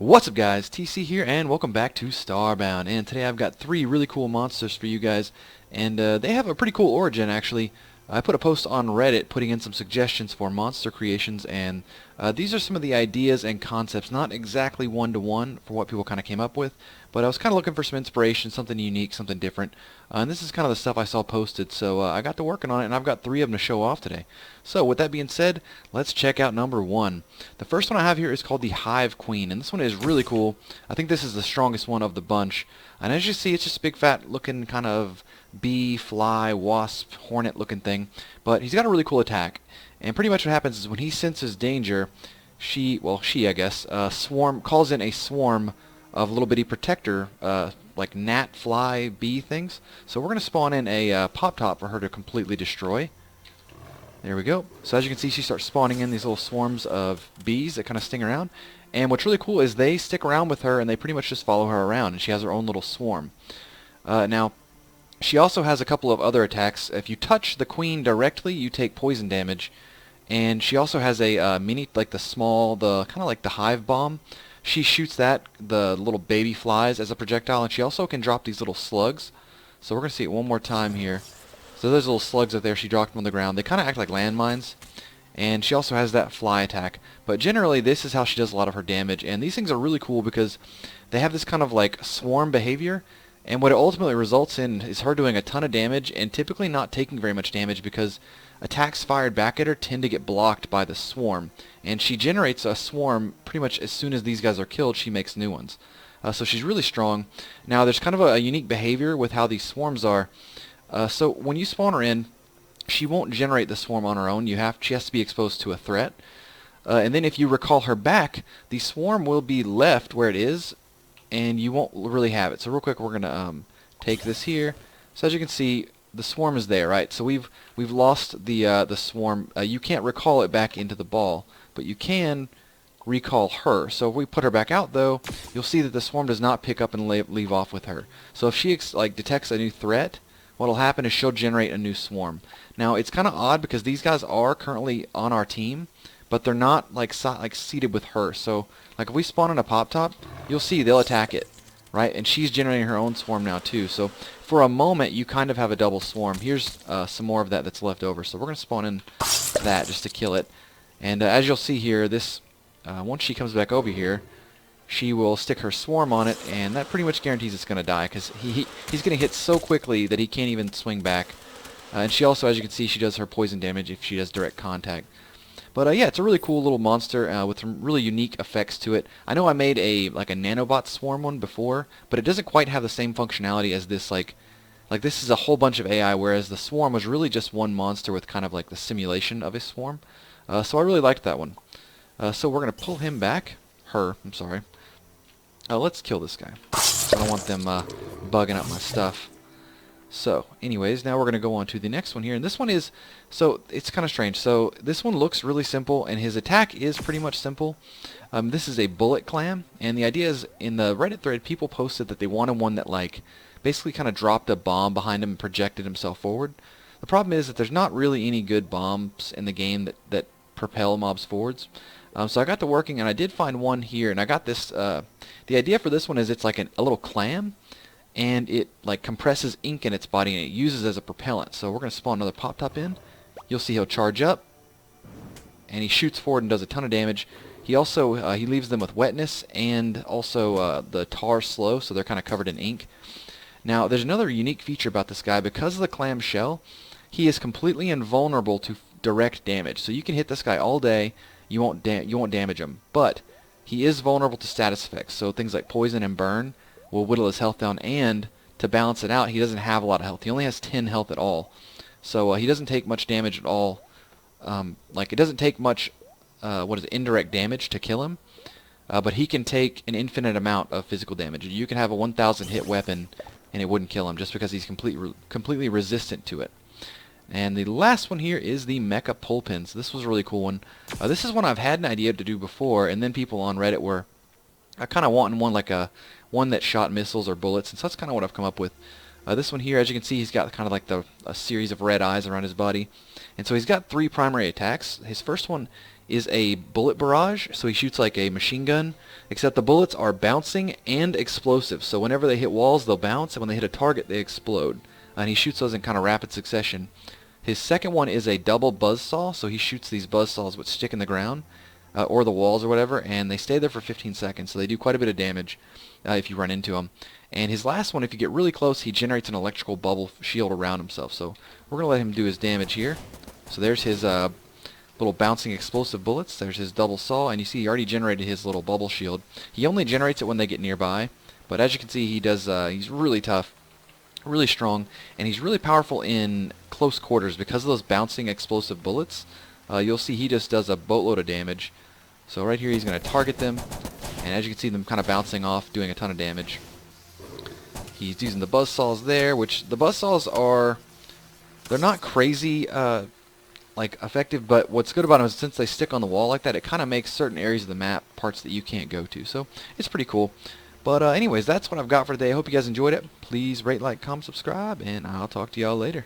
What's up guys, TC here and welcome back to Starbound, and today I've got three really cool monsters for you guys, and they have a pretty cool origin actually. I put a post on Reddit putting in some suggestions for monster creations, and these are some of the ideas and concepts, not exactly one-to-one for what people kind of came up with, but I was kind of looking for some inspiration, something unique, something different, and this is kind of the stuff I saw posted, so I got to working on it, and I've got three of them to show off today. So with that being said, let's check out number one. The first one I have here is called the Hive Queen, and this one is really cool. I think this is the strongest one of the bunch, and as you see, it's just a big fat looking kind of bee, fly, wasp, hornet looking thing, but he's got a really cool attack, and pretty much what happens is when he senses danger, she I guess, calls in a swarm of little bitty protector, like gnat, fly, bee things. So we're going to spawn in a pop top for her to completely destroy. There we go. So as you can see, she starts spawning in these little swarms of bees that kind of sting around. And what's really cool is they stick around with her and they pretty much just follow her around, and she has her own little swarm. Now, she also has a couple of other attacks. If you touch the queen directly, you take poison damage. And she also has a mini, like the kind of like the hive bomb. She shoots the little baby flies as a projectile, and she also can drop these little slugs. So we're going to see it one more time here. So those little slugs up there, she dropped them on the ground. They kind of act like landmines. And she also has that fly attack. But generally, this is how she does a lot of her damage. And these things are really cool because they have this kind of like swarm behavior. And what it ultimately results in is her doing a ton of damage and typically not taking very much damage because attacks fired back at her tend to get blocked by the swarm. And she generates a swarm pretty much as soon as these guys are killed. She makes new ones. So she's really strong. Now there's kind of a unique behavior with how these swarms are. So when you spawn her in, she won't generate the swarm on her own. She has to be exposed to a threat. And then if you recall her back, the swarm will be left where it is, and you won't really have it. So real quick, we're gonna take this here. So as you can see, the swarm is there, right? So we've lost the swarm. You can't recall it back into the ball, but you can recall her. So if we put her back out, though, you'll see that the swarm does not pick up and leave off with her. So if she detects a new threat, what'll happen is she'll generate a new swarm. Now it's kind of odd because these guys are currently on our team, but they're not seated with her. So like if we spawn in a pop top, you'll see they'll attack it, right? And she's generating her own swarm now too. So for a moment, you kind of have a double swarm. Here's some more of that's left over. So we're going to spawn in that just to kill it. And as you'll see here, this once she comes back over here, she will stick her swarm on it, and that pretty much guarantees it's going to die because he's getting hit so quickly that he can't even swing back. And she also, as you can see, she does her poison damage if she does direct contact. But yeah, it's a really cool little monster with some really unique effects to it. I know I made a nanobot swarm one before, but it doesn't quite have the same functionality as this. Like this is a whole bunch of AI, whereas the swarm was really just one monster with kind of like the simulation of a swarm. So I really liked that one. So we're gonna pull him back. I'm sorry. Let's kill this guy. I don't want them bugging up my stuff. So, anyways, now we're going to go on to the next one here. And this one is, so it's kind of strange. So, this one looks really simple, and his attack is pretty much simple. This is a Bullet Clam, and the idea is, in the Reddit thread, people posted that they wanted one that, basically kind of dropped a bomb behind him and projected himself forward. The problem is that there's not really any good bombs in the game that propel mobs forwards. So I got to working, and I did find one here, and I got this, the idea for this one is it's like a little clam, and it compresses ink in its body and it uses as a propellant. So we're going to spawn another pop top in. You'll see he'll charge up and he shoots forward and does a ton of damage. He also he leaves them with wetness and also the tar slow, so they're kind of covered in ink. Now there's another unique feature about this guy. Because of the clam shell, he is completely invulnerable to direct damage. So you can hit this guy all day, you won't damage him, but he is vulnerable to status effects. So things like poison and burn will whittle his health down, and to balance it out, he doesn't have a lot of health. He only has 10 health at all. So he doesn't take much damage at all. It doesn't take much indirect damage to kill him, but he can take an infinite amount of physical damage. You can have a 1,000 hit weapon and it wouldn't kill him just because he's completely resistant to it. And the last one here is the Mecha Pull Pin. So this was a really cool one. This is one I've had an idea to do before, and then people on Reddit were kind of wanting one one that shot missiles or bullets, and so that's kind of what I've come up with. This one here, as you can see, he's got kind of like a series of red eyes around his body. And so he's got 3 primary attacks. His first one is a bullet barrage, so he shoots like a machine gun, except the bullets are bouncing and explosive. So whenever they hit walls, they'll bounce, and when they hit a target, they explode. And he shoots those in kind of rapid succession. His second one is a double buzzsaw, so he shoots these buzzsaws which stick in the ground, or the walls or whatever, and they stay there for 15 seconds, so they do quite a bit of damage if you run into them. And his last one, if you get really close, he generates an electrical bubble shield around himself. So we're going to let him do his damage here. So there's his little bouncing explosive bullets. There's his double saw, and you see he already generated his little bubble shield. He only generates it when they get nearby, but as you can see, he does. He's really tough, really strong, and he's really powerful in close quarters because of those bouncing explosive bullets. You'll see he just does a boatload of damage. So right here he's going to target them, and as you can see them kind of bouncing off, doing a ton of damage. He's using the buzzsaws there, which the buzzsaws are, they're not crazy like effective, but what's good about them is since they stick on the wall like that, it kind of makes certain areas of the map parts that you can't go to. So it's pretty cool. But anyways, that's what I've got for today. I hope you guys enjoyed it. Please rate, like, comment, subscribe, and I'll talk to y'all later.